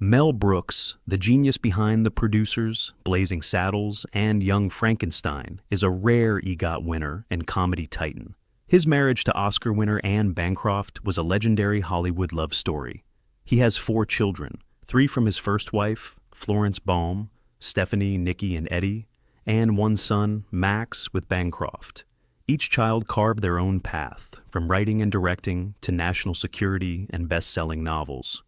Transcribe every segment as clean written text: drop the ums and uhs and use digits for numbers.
Mel Brooks, the genius behind The Producers, Blazing Saddles, and Young Frankenstein, is a rare EGOT winner and comedy titan. His marriage to Oscar winner Anne Bancroft was a legendary Hollywood love story. He has 4 children, 3 from his first wife, Florence Baum, Stephanie, Nikki, and Eddie, and 1 son, Max, with Bancroft. Each child carved their own path, from writing and directing to national security and best-selling novels.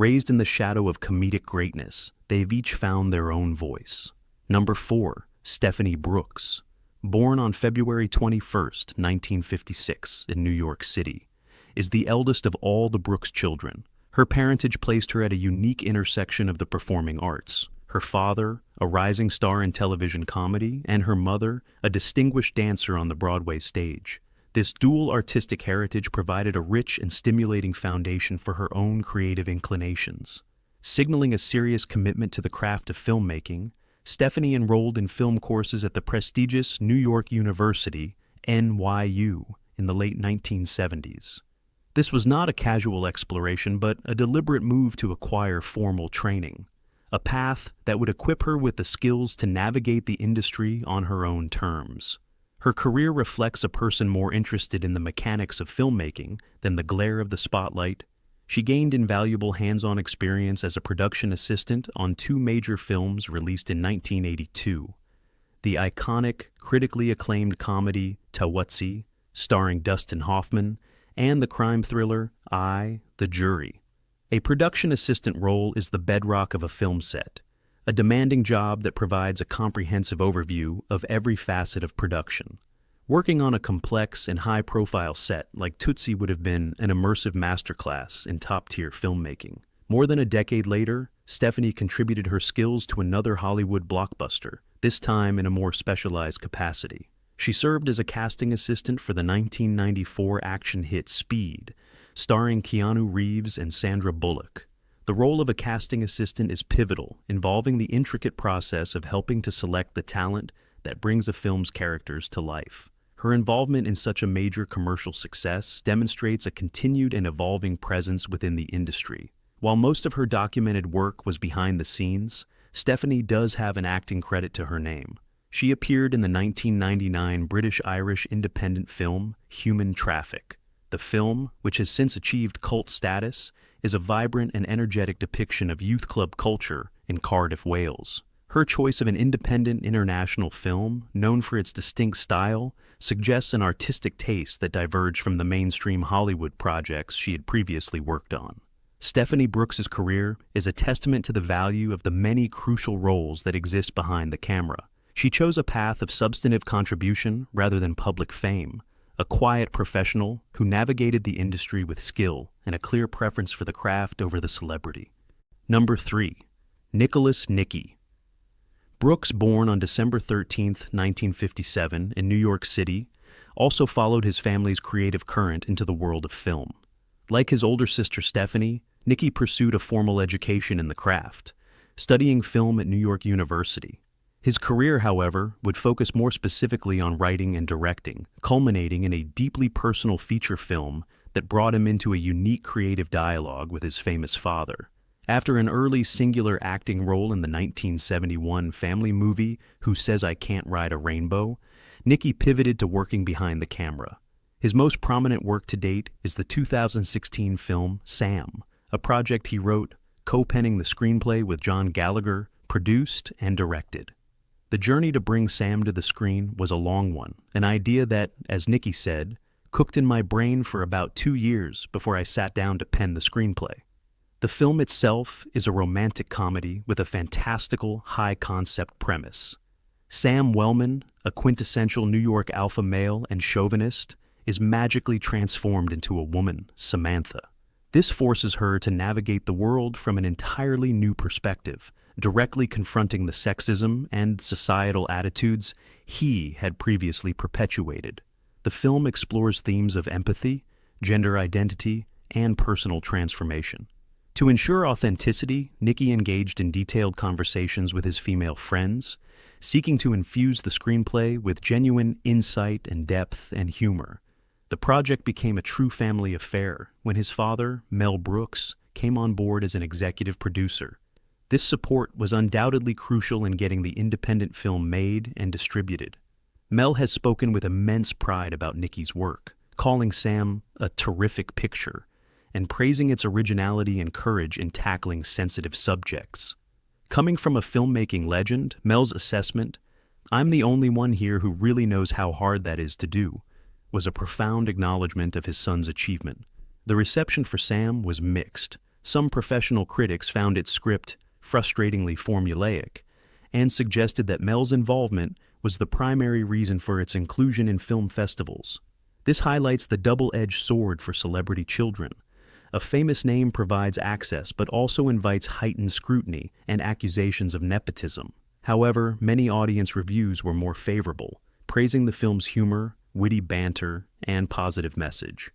Raised in the shadow of comedic greatness, they've each found their own voice. Number 4, Stephanie Brooks. Born on February 21st, 1956, in New York City, is the eldest of all the Brooks children. Her parentage placed her at a unique intersection of the performing arts. Her father, a rising star in television comedy, and her mother, a distinguished dancer on the Broadway stage. This dual artistic heritage provided a rich and stimulating foundation for her own creative inclinations. Signaling a serious commitment to the craft of filmmaking, Stephanie enrolled in film courses at the prestigious New York University, NYU, in the late 1970s. This was not a casual exploration, but a deliberate move to acquire formal training. A path that would equip her with the skills to navigate the industry on her own terms. Her career reflects a person more interested in the mechanics of filmmaking than the glare of the spotlight. She gained invaluable hands-on experience as a production assistant on 2 major films released in 1982. The iconic, critically acclaimed comedy Tawatsi, starring Dustin Hoffman, and the crime thriller I, the Jury. A production assistant role is the bedrock of a film set, a demanding job that provides a comprehensive overview of every facet of production. Working on a complex and high-profile set like Tootsie would have been an immersive masterclass in top-tier filmmaking. More than a decade later, Stephanie contributed her skills to another Hollywood blockbuster, this time in a more specialized capacity. She served as a casting assistant for the 1994 action hit Speed, starring Keanu Reeves and Sandra Bullock. The role of a casting assistant is pivotal, involving the intricate process of helping to select the talent that brings a film's characters to life. Her involvement in such a major commercial success demonstrates a continued and evolving presence within the industry. While most of her documented work was behind the scenes, Stephanie does have an acting credit to her name. She appeared in the 1999 British-Irish independent film Human Traffic. The film, which has since achieved cult status, is a vibrant and energetic depiction of youth club culture in Cardiff, Wales. Her choice of an independent international film, known for its distinct style, suggests an artistic taste that diverged from the mainstream Hollywood projects she had previously worked on. Stephanie Brooks's career is a testament to the value of the many crucial roles that exist behind the camera. She chose a path of substantive contribution rather than public fame, a quiet professional who navigated the industry with skill and a clear preference for the craft over the celebrity. Number 3. Nicholas Nicky. Brooks, born on December 13, 1957, in New York City, also followed his family's creative current into the world of film. Like his older sister Stephanie, Nicky pursued a formal education in the craft, studying film at New York University. His career, however, would focus more specifically on writing and directing, culminating in a deeply personal feature film that brought him into a unique creative dialogue with his famous father. After an early singular acting role in the 1971 family movie Who Says I Can't Ride a Rainbow, Nicky pivoted to working behind the camera. His most prominent work to date is the 2016 film Sam, a project he wrote, co-penning the screenplay with John Gallagher, produced and directed. The journey to bring Sam to the screen was a long one, an idea that, as Nicky said, cooked in my brain for about 2 years before I sat down to pen the screenplay. The film itself is a romantic comedy with a fantastical, high-concept premise. Sam Wellman, a quintessential New York alpha male and chauvinist, is magically transformed into a woman, Samantha. This forces her to navigate the world from an entirely new perspective, directly confronting the sexism and societal attitudes he had previously perpetuated. The film explores themes of empathy, gender identity, and personal transformation. To ensure authenticity, Nicky engaged in detailed conversations with his female friends, seeking to infuse the screenplay with genuine insight and depth and humor. The project became a true family affair when his father, Mel Brooks, came on board as an executive producer. This support was undoubtedly crucial in getting the independent film made and distributed. Mel has spoken with immense pride about Nicky's work, calling Sam a terrific picture, and praising its originality and courage in tackling sensitive subjects. Coming from a filmmaking legend, Mel's assessment, "I'm the only one here who really knows how hard that is to do," was a profound acknowledgement of his son's achievement. The reception for Sam was mixed. Some professional critics found its script frustratingly formulaic, and suggested that Mel's involvement was the primary reason for its inclusion in film festivals. This highlights the double-edged sword for celebrity children. A famous name provides access but also invites heightened scrutiny and accusations of nepotism. However, many audience reviews were more favorable, praising the film's humor, witty banter, and positive message.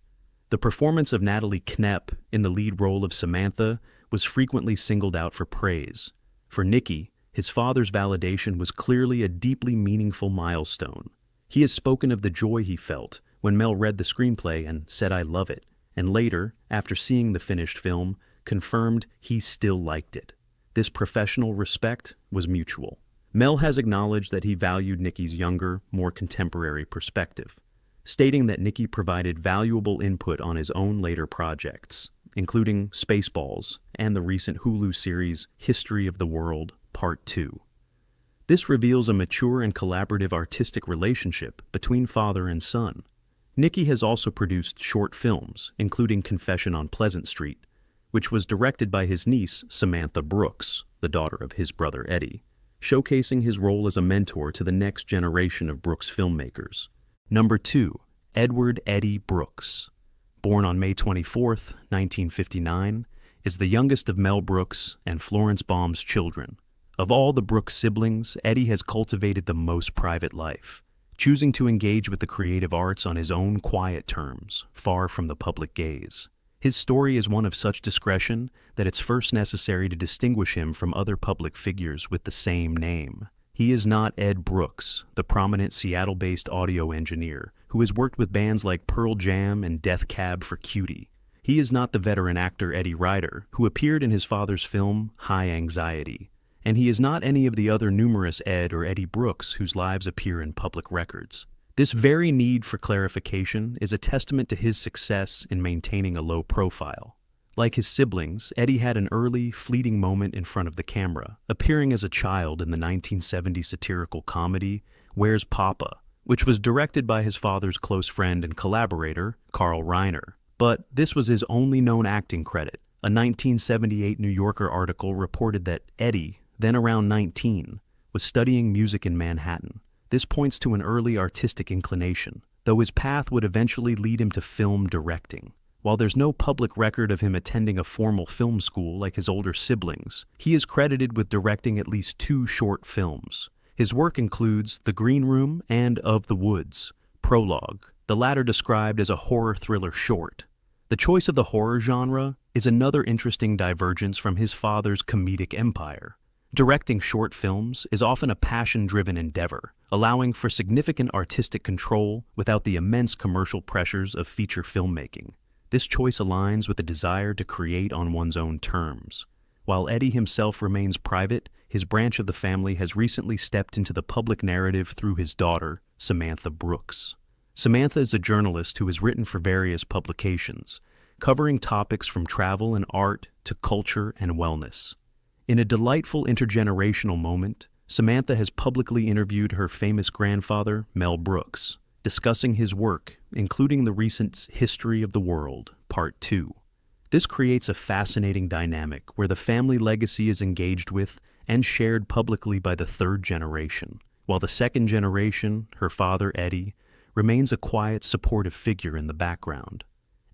The performance of Natalie Knepp in the lead role of Samantha was frequently singled out for praise. For Nicky, his father's validation was clearly a deeply meaningful milestone. He has spoken of the joy he felt when Mel read the screenplay and said, "I love it," and later, after seeing the finished film, confirmed he still liked it. This professional respect was mutual. Mel has acknowledged that he valued Nicky's younger, more contemporary perspective, stating that Nicky provided valuable input on his own later projects, including Spaceballs and the recent Hulu series History of the World, Part 2. This reveals a mature and collaborative artistic relationship between father and son. Nicky has also produced short films, including Confession on Pleasant Street, which was directed by his niece, Samantha Brooks, the daughter of his brother Eddie, showcasing his role as a mentor to the next generation of Brooks filmmakers. Number 2. Edward Eddie Brooks. Born on May 24, 1959, is the youngest of Mel Brooks and Florence Baum's children. Of all the Brooks siblings, Eddie has cultivated the most private life, choosing to engage with the creative arts on his own quiet terms, far from the public gaze. His story is one of such discretion that it's first necessary to distinguish him from other public figures with the same name. He is not Ed Brooks, the prominent Seattle-based audio engineer who has worked with bands like Pearl Jam and Death Cab for Cutie. He is not the veteran actor Eddie Ryder, who appeared in his father's film High Anxiety. And he is not any of the other numerous Ed or Eddie Brooks whose lives appear in public records. This very need for clarification is a testament to his success in maintaining a low profile. Like his siblings, Eddie had an early, fleeting moment in front of the camera, appearing as a child in the 1970 satirical comedy Where's Papa?, which was directed by his father's close friend and collaborator, Carl Reiner. But this was his only known acting credit. A 1978 New Yorker article reported that Eddie, then around 19, was studying music in Manhattan. This points to an early artistic inclination, though his path would eventually lead him to film directing. While there's no public record of him attending a formal film school like his older siblings, he is credited with directing at least 2 short films. His work includes The Green Room and Of the Woods, Prologue, the latter described as a horror thriller short. The choice of the horror genre is another interesting divergence from his father's comedic empire. Directing short films is often a passion-driven endeavor, allowing for significant artistic control without the immense commercial pressures of feature filmmaking. This choice aligns with the desire to create on one's own terms. While Eddie himself remains private, his branch of the family has recently stepped into the public narrative through his daughter, Samantha Brooks. Samantha is a journalist who has written for various publications, covering topics from travel and art to culture and wellness. In a delightful intergenerational moment, Samantha has publicly interviewed her famous grandfather, Mel Brooks, discussing his work, including the recent History of the World, Part 2. This creates a fascinating dynamic where the family legacy is engaged with and shared publicly by the third generation, while the second generation, her father Eddie, remains a quiet, supportive figure in the background.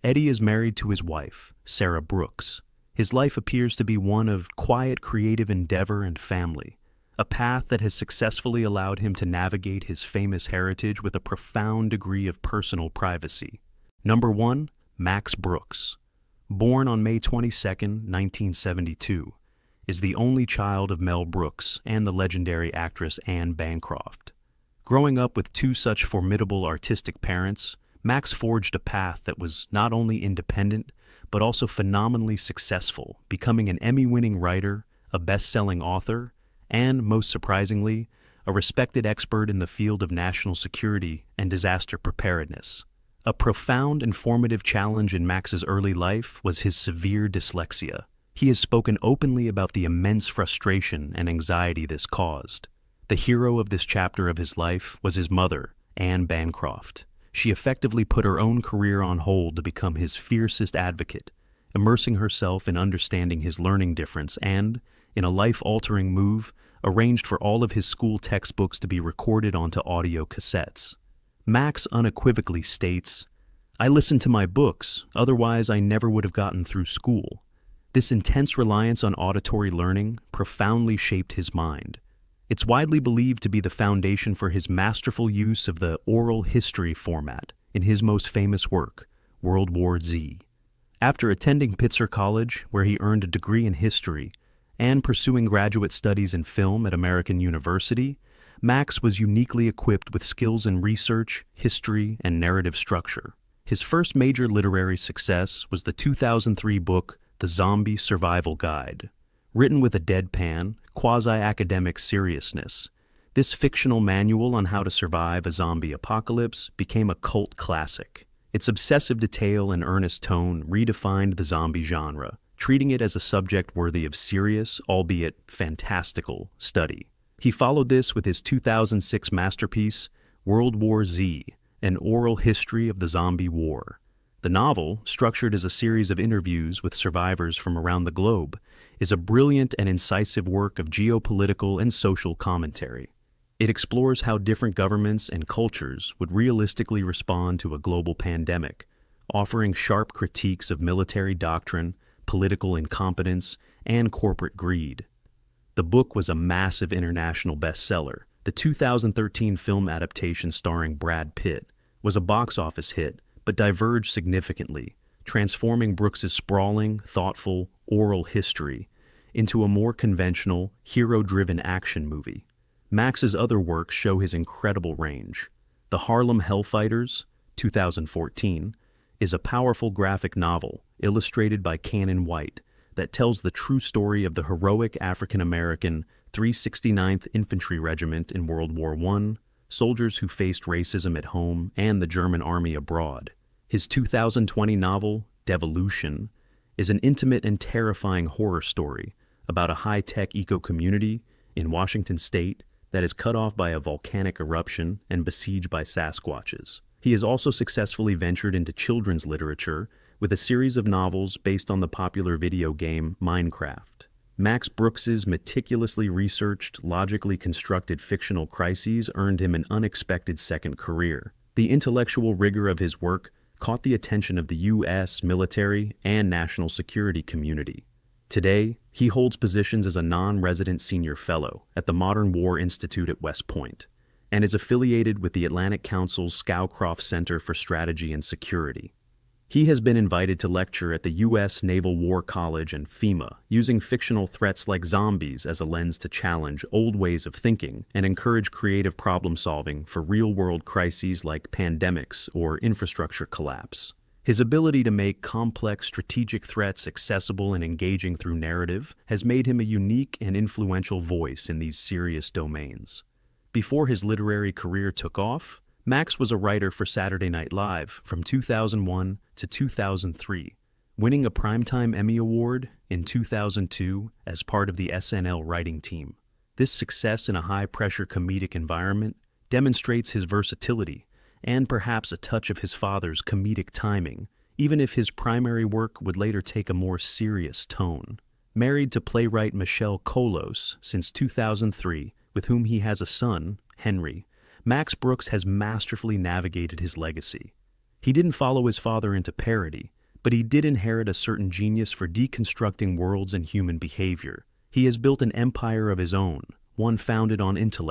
Eddie is married to his wife, Sarah Brooks. His life appears to be one of quiet creative endeavor and family, a path that has successfully allowed him to navigate his famous heritage with a profound degree of personal privacy. Number 1, Max Brooks. Born on May 22, 1972, is the only child of Mel Brooks and the legendary actress Anne Bancroft. Growing up with 2 such formidable artistic parents, Max forged a path that was not only independent, but also phenomenally successful, becoming an Emmy-winning writer, a best-selling author, and, most surprisingly, a respected expert in the field of national security and disaster preparedness. A profound and formative challenge in Max's early life was his severe dyslexia. He has spoken openly about the immense frustration and anxiety this caused. The hero of this chapter of his life was his mother, Anne Bancroft. She effectively put her own career on hold to become his fiercest advocate, immersing herself in understanding his learning difference and, in a life-altering move, arranged for all of his school textbooks to be recorded onto audio cassettes. Max unequivocally states, "I listened to my books, otherwise I never would have gotten through school." This intense reliance on auditory learning profoundly shaped his mind. It's widely believed to be the foundation for his masterful use of the oral history format in his most famous work, World War Z. After attending Pitzer College, where he earned a degree in history, and pursuing graduate studies in film at American University, Max was uniquely equipped with skills in research, history, and narrative structure. His first major literary success was the 2003 book, The Zombie Survival Guide. Written with a deadpan, quasi-academic seriousness, this fictional manual on how to survive a zombie apocalypse became a cult classic. Its obsessive detail and earnest tone redefined the zombie genre, treating it as a subject worthy of serious, albeit fantastical, study. He followed this with his 2006 masterpiece, World War Z, an oral history of the zombie war. The novel, structured as a series of interviews with survivors from around the globe, is a brilliant and incisive work of geopolitical and social commentary. It explores how different governments and cultures would realistically respond to a global pandemic, offering sharp critiques of military doctrine, political incompetence, and corporate greed. The book was a massive international bestseller. The 2013 film adaptation starring Brad Pitt was a box office hit, but diverged significantly, transforming Brooks's sprawling, thoughtful, oral history into a more conventional, hero-driven action movie. Max's other works show his incredible range. The Harlem Hellfighters, 2014, is a powerful graphic novel illustrated by Cannon White that tells the true story of the heroic African-American 369th Infantry Regiment in World War I, soldiers who faced racism at home and the German army abroad. His 2020 novel, Devolution, is an intimate and terrifying horror story about a high-tech eco-community in Washington state that is cut off by a volcanic eruption and besieged by Sasquatches. He has also successfully ventured into children's literature with a series of novels based on the popular video game Minecraft. Max Brooks's meticulously researched, logically constructed fictional crises earned him an unexpected second career. The intellectual rigor of his work caught the attention of the U.S. military and national security community. Today, he holds positions as a non-resident senior fellow at the Modern War Institute at West Point and is affiliated with the Atlantic Council's Scowcroft Center for Strategy and Security. He has been invited to lecture at the U.S. Naval War College and FEMA, using fictional threats like zombies as a lens to challenge old ways of thinking and encourage creative problem-solving for real-world crises like pandemics or infrastructure collapse. His ability to make complex strategic threats accessible and engaging through narrative has made him a unique and influential voice in these serious domains. Before his literary career took off, Max was a writer for Saturday Night Live from 2001 to 2003, winning a Primetime Emmy Award in 2002 as part of the SNL writing team. This success in a high-pressure comedic environment demonstrates his versatility and perhaps a touch of his father's comedic timing, even if his primary work would later take a more serious tone. Married to playwright Michelle Colos since 2003, with whom he has a son, Henry, Max Brooks has masterfully navigated his legacy. He didn't follow his father into parody, but he did inherit a certain genius for deconstructing worlds and human behavior. He has built an empire of his own, one founded on intellect,